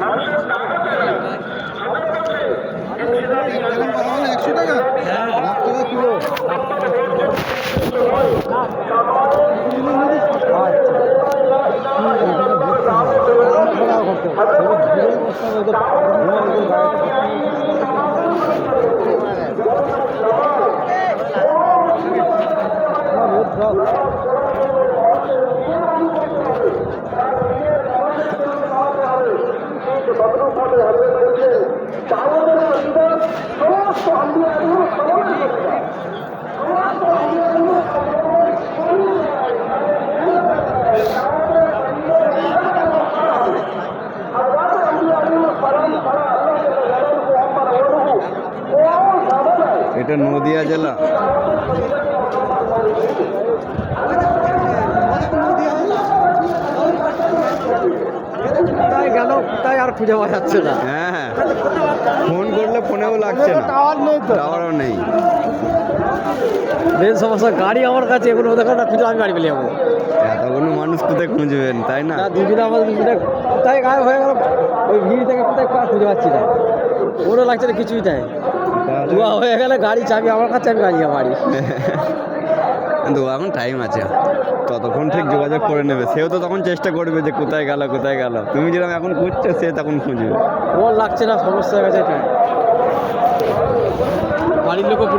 100 টাকা, লাখ টাকা কিলো। এটা নদিয়া জেলা। কোথায় গেল, কোথায় আর খুঁজে পাওয়া যাচ্ছে না। হ্যাঁ, ফোন করলে ফোনেও লাগছে না, টাওয়ার নেই তো, টাওয়ারও নেই। মেন সমস্যা গাড়ি আমার কাছে, এগুলো দেখা না খুঁজে আমি বাড়ি পেলে যাবো। এতগুলো মানুষ কোথায় খুঁজবেন, তাই না? দুদিনে আমাদের দুদিনে কোথায় গায়েব হয়ে গেল, ওই ভিড় থেকে কোথায় কার খুঁজে পাচ্ছি না, ওরও লাগছে না কিছুই তাই। ধোয়া হয়ে গেলে গাড়ি চাবি আমার কাছে, আমি বাড়ি যাবো বাড়ি। কিন্তু এখন টাইম আছে, ততক্ষণ ঠিক যোগাযোগ করে নেবে। সেও তো তখন চেষ্টা করবে যে কোথায় গেল কোথায় গেল। তুমি যেরকম এখন খুঁজছো, সে তখন খুঁজবে। ওর লাগছে না, সমস্যা হয়ে গেছে এটা, বাড়ির লোকও